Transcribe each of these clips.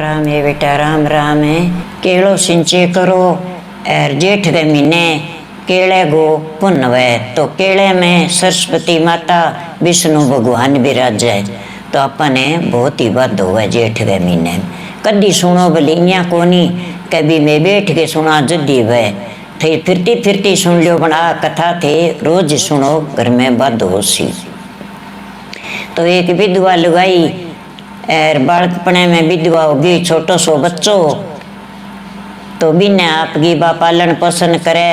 राम है बेटा, राम राम है। केलो सिंचे करो और जेठ के महीने केले गो पुनवे, तो केले में सरस्वती माता विष्णु भगवान विराज है। तो अपने बहुत ही बद हुआ जेठ के महीने। कदी सुनो बलिया कोनी, कभी मैं बैठ के सुना जदी वह थे, फिरती फिरती सुन लियो बना कथा थे, रोज सुनो घर में बद हो सी। तो एक विधवा लुगाई और बालकपने में विधवा होगी, छोटो सो बच्चो, तो बिना आपकी बा पालन पोषण करे,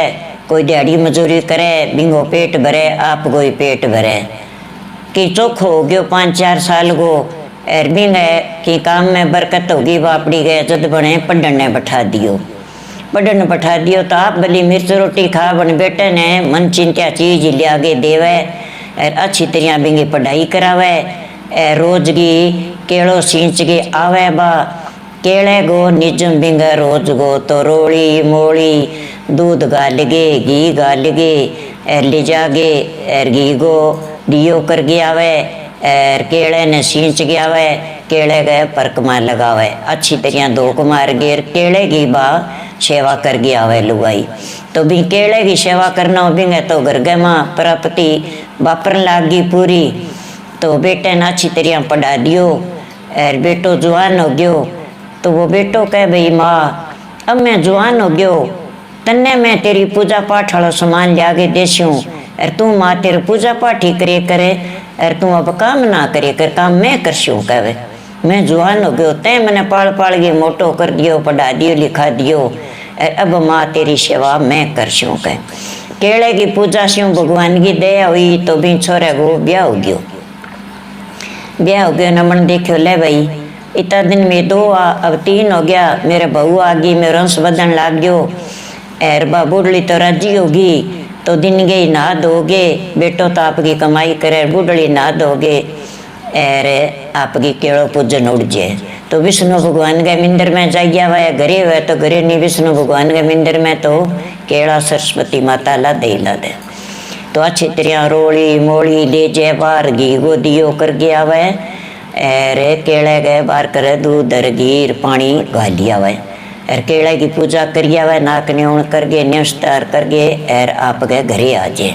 कोई दिहाड़ी मजूरी करे, बिंगो पेट भरे, आप कोई पेट भरे कि चोखो हो गयो 5-4 साल को, और बिंगे कि काम में बरकत होगी बापड़ी गए जद बने पढ़ने बैठा दियो। पढ़ने बैठा दियो तो आप भली मिर्च रोटी खा, बन बेटे ने मन चिंता चीज लिया आगे देवे और अच्छी तरह बिंगी पढ़ाई करावे, रोज की केड़ो सींच के आवे बा, केले गो निजम बिंग रोज गो, तो रोली मोली दूध गाल गे, घी गाल गे, और ले जागे और घी गो दियो कर गया आवे, और केले ने सींच गया आवे, केले गए परक मार लगावे, अच्छी तरह धोक मार गे, केले की बा सेवा कर गया आवे लुगाई। तो भी केले की सेवा करना बिंगे तो घर गए माँ प्राप्ति बापर लागी पूरी। तो बेटे ने अच्छी तरह पढ़ा दियो और बेटो जवान हो गयो। तो वो बेटो कहे भाई माँ अब मैं जवान हो गयो, तन्ने मैं तेरी पूजा पाठ वाला सामान ले आगे देसूँ, और तू माँ तेरे पूजा पाठ ही करे और तू अब काम ना करे कर, काम मैं करसूँ। कहे मैं जवान हो गयो, तै मैंने पाल पाल के मोटो कर दियो, पढ़ा दियो, लिखा दियो, और अब माँ तेरी सेवा मैं करसूँ। कहे केले की पूजा स्यूँ भगवान की दया हुई, तो भी छोरे को ब्याह हो गयो। ब्याह हो गया नमन देखो ले भाई इतना दिन में 2 अब 3 हो गया, मेरे बहू आ गई, मेरे रंस बदन लाग गयो, और बा बुढ़ली तो राजी होगी, तो दिन गई नहा धोगे, बेटो तो आपकी कमाई करे, बुढ़ली नहा धोगे और आपकी केड़ो पूजन उड़ जाए। तो विष्णु भगवान के मंदिर में जाइया हुआ घरे हुआ, तो घरे नहीं विष्णु भगवान के मंदिर में तो केड़ा सरस्वती माता ला दे। तो अच्छी तरह रोली मोली ले जाए बार, घी गो दियो कर गया हुआ, और केले गए बार करे, दूध घीर पानी गालिया हुआ, और केले की पूजा करिया हुआ, नाक न्योण कर गए, नमस्कार कर गए, और आप गए घरे आ जाए।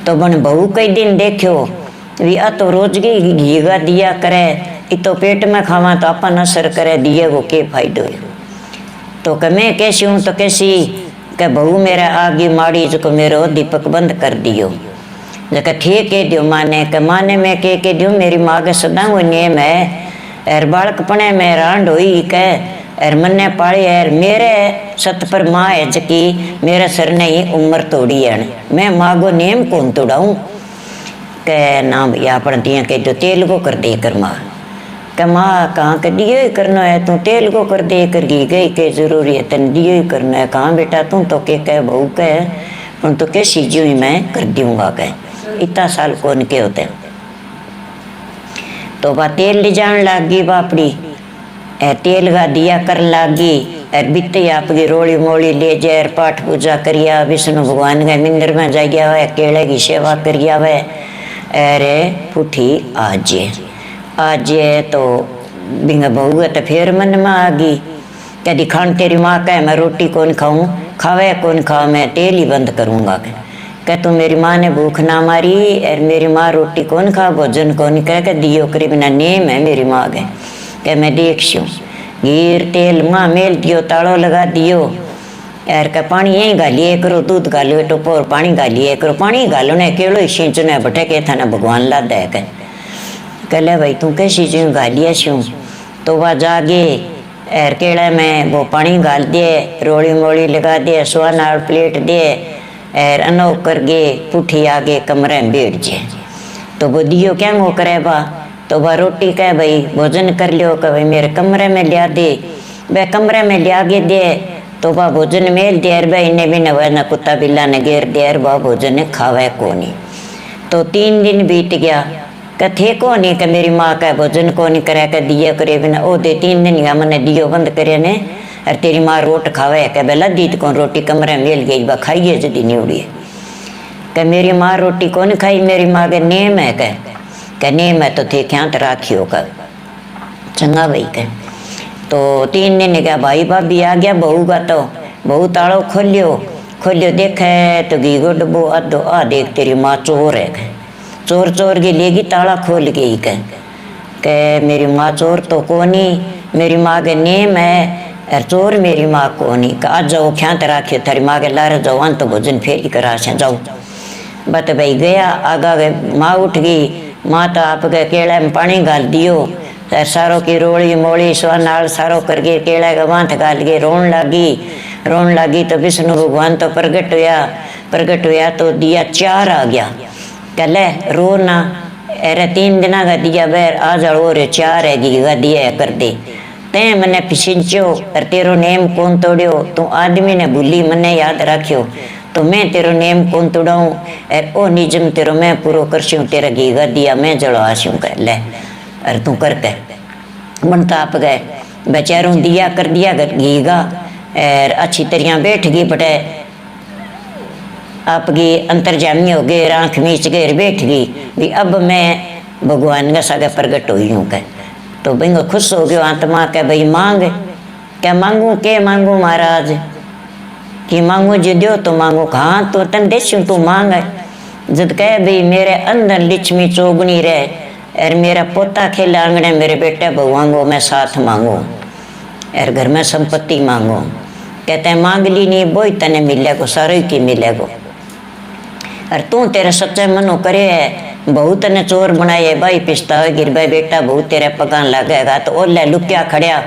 तो बन बहू कई दिन देखो भी आ तो रोज की घी गा दिया करे, इतो पेट में खावा तो अपन असर करे, दिए वो के फायदो है। तो क मैं कैसी हूँ, तो कैसी के बहू मेरा आगे माड़ी जो मेरो दीपक बंद कर दियो। जब ठीक कह दियो माने के माने में के दियो, मेरी माँ के सदा वो नियम है, और बालकपने में रांड हुई के और मन्ने पाली, और मेरे सत पर माँ है जकी मेरे सर ने ही उम्र तोड़ी है, मैं माँ को नियम कौन तोड़ाऊँ। के ना भैया अपन दिया कह दो तेल को कर दे कर माँ, के माँ कहाँ के दियो ही करना है, तू तेल को कर दे कर घी गई के जरूरी है, तेन दियो ही करना है। कहाँ बेटा तू तो के कह बहू कह उन तो कैसी जी हुई मैं कर दूंगा, कह इतना साल कौन के होते। तो वह तेल ले जान लागी बापड़ी, तेल का दिया कर लागी, और बीते आपकी रोली मोली ले जाए, पाठ पूजा करिया, विष्णु भगवान के मंदिर में जाइया हुआ, केले की सेवा करिया हुआ, अरे पुठी आज तो बिंग बहू तो फिर मन में आ गई, कभी खान तेरी माँ कहे मैं रोटी कौन खाऊं, खावे कौन खाओ, मैं तेल ही बंद करूँगा। कह तू मेरी माँ ने भूख ना मारी, और मेरी माँ रोटी कौन खा, भोजन कौन कह दियो करे बिना नेम है मेरी माँ के, कह मैं देखूँ घीर तेल माँ मेल दियो, ताड़ो लगा दियो, यार का पानी यहीं गालिए करो, दूध गालियो टोपो और पानी गालिए करो, पानी गालो ने केड़ो ही सींचने बटे के था ना भगवान ला दे। कहले भाई तू कैसी चीज गालिया छूँ। तो वह जागे और केड़े में वो पानी गाल दिए, रोली मोली लगा दिए, सुहाना प्लेट दिए, और अनो कर गे पुठी आगे कमरे में बैठ जाए। तो वो दियो क्या वो करे बा, तो वह रोटी कह भाई भोजन कर लियो, कह भाई मेरे कमरे में लिया दे, वह कमरे में लिया के दे, तो वह भोजन मेल देर भाई इन्हें भी न कुत्ता बिल्ला ने घेर देर वह भोजन खावे को नहीं। तो 3 दिन बीत गया, कथे को नहीं कि मेरी माँ का भोजन को नहीं करे, के दिया करे बिना ओ दे 3 दिन का मैंने दियो बंद करे ने, और तेरी माँ रोट खावे के बेला दीत कौन रोटी कमरे में मिल गई, वह खाइए जदी नहीं उड़ी, कि मेरी माँ रोटी कौन खाई, मेरी माँ के नेम है, कह नेम है तो थे ख्यात राखियो कर चंगा भाई। कह तो 3 दिन क्या भाई भाभी आ गया बहू का, तो बहू तालो खोलियो देखे तो घी को डब्बो आधो, आ देख तेरी माँ चोर है। चोर चोर की लेगी ताला खोल के ही के मेरी माँ चोर तो कोनी, मेरी माँ के नेम है और चोर मेरी माँ कोनी। आज जाओ ख्यात राखियो थारी माँ के लारे जाओ, अंत भोजन फेरी करा से जाओ। बत भाई गया, आगा गए, माँ उठ गई। माँ तो आपके केला में पानी गाल दियो, सारों की रोड़ी मोड़ी स्वा नाल सारो करके केला का माथ गाल के रोन लगी। तो विष्णु भगवान तो प्रगट हुआ तो दिया 4 आ गया। कहले रो ना, अरे 3 दिन का दिया बैर आज और 4 है गा दिया कर दे। ते मने पिछिंचो और तेरो नेम कौन तोड़ियो, तू आदमी ने भूली मने याद रखियो, तो मैं तेरो नेम कौन तोड़ाऊं और ओ निजम तेरो मैं पूरो करसूं, तेरा घी गा दिया मैं जलवासूं। कह ले और तू करके मन ताप गए। बेचारों दिया कर दिया घी गा और अच्छी तरह बैठ गई बटे आपकी अंतर्जामी हो गए, आँख मीच गए बैठ गई भी अब मैं भगवान का सागे प्रगट हुई हूँ। कह तो भाई खुश हो गयो आत्मा के भाई मांग, क्या मांगू के मांगू महाराज कि मांगू जो दो तो मांगू, हाँ तो तन देशू तू मांग। जब कहे भाई मेरे अंदर लिक्ष्मी चौगनी रहे और मेरा पोता खेले आंगने मेरे बेटे भगवान को मैं साथ मांगू और घर में संपत्ति मांगू। कहते हैं मांग ली नहीं वो तने मिलेगो, सारे की मिलेगो। और तू तेरे सच्चे मनो करे है, बहुत ने चोर बनाए भाई पिस्ता गिर भाई बेटा बहुत तेरे पकान लगेगा। तो ओले लुकिया खड़िया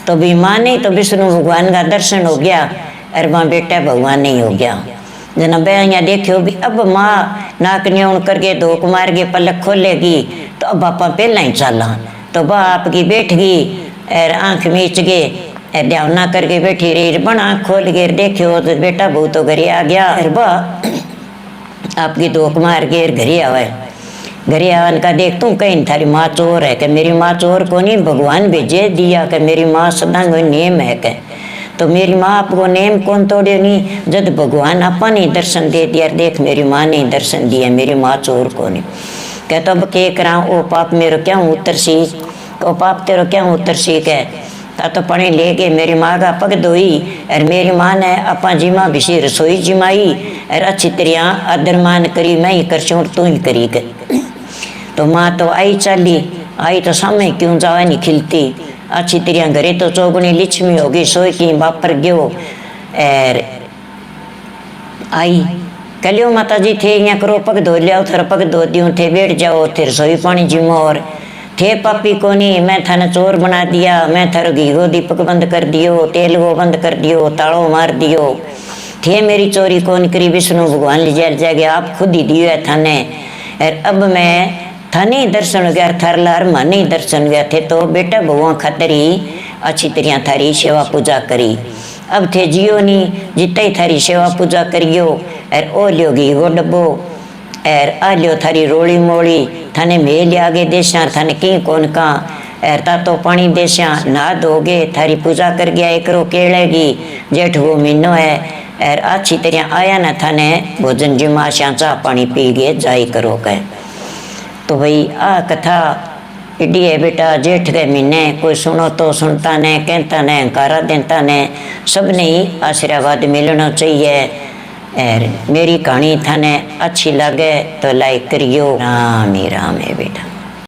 तो भी माँ नहीं तो विष्णु भगवान का दर्शन हो गया और माँ बेटा भगवान नहीं हो गया। जना बया देखियो भी अब माँ नाक न्योण करके धोक मार के पलक खोलेगी तो अब आपा पहला ही चला। तो बा आपकी बैठ गई और आँख मीच गए और ध्यान ना करके बैठी रही। बन आँख खोल के देखियो तो बेटा बहुत तो घरे आ गया और बा आपकी धोक मार के घरे आवे। घरे आवन का देख तू कहीं थारी माँ चोर है। कि मेरी माँ चोर को नहीं भगवान भेजे दिया कि मेरी माँ सदा नेम है। कि तो मेरी माँ आपको नेम कौन तोड़े नहीं, जब भगवान आपा नहीं दर्शन दे दिया। देख मेरी माँ ने दर्शन दिया, मेरी माँ चोर को नहीं। कहता अब के करा ओ पाप मेरो क्या उतर सी, ओ पाप तेरो क्या उतर सी। कह तो पानी ले के मेरी माँ का पग धोई और मेरी माँ ने अपा जिमा भिसी रसोई जिमाई और अच्छी तरह आदर मान करी, मैं ही कर तू ही करी। तो माँ तो आई चाली आई तो सामने क्यों जावा नहीं खिलती। अच्छी तरह घरे तो चौगुनी लिक्ष्मी होगी सोई की बापर गयो और आई कलियो माता जी थे यहाँ करो पग धो लिया थर पग धो दियो थे बैठ जाओ थे रसोई पानी जिमो और थे पापी को नहीं मैं थाने चोर बना दिया, मैं थारो घी को दीपक बंद कर दियो, तेल को बंद कर दियो, ताड़ो मार दियो। थे मेरी चोरी कौन करी, विष्णु भगवान ले जाए आप खुद ही दियो है थाने। और अब मैं थाने दर्शन गया थार लार माने दर्शन गया थे तो बेटा भगवान खातर ही अच्छी तरह थारी सेवा पूजा करी। अब थे जियो नहीं जितना ही थारी सेवा पूजा करियो और ओ लियो घी वो डब्बो और आ लियो थारी रोड़ी मोड़ी थाने मेल आगे देशा थाने कहीं कौन का और तातो पानी देशा नहा धोगे थारी पूजा कर गया एक रो केड़ेगी जेठ वो महीनो है और अच्छी तरह आया ना थाने भोजन जिमा चाह पानी पी गए जाई करो कह। तो भाई आ कथा इडी है बेटा जेठ के महीने कोई सुनो तो सुनता ने कहता ने हंकारा देता ने सबने ही आशीर्वाद मिलना चाहिए। और मेरी कहानी थाने अच्छी लगे तो लाइक करियो। राम ही राम है बेटा।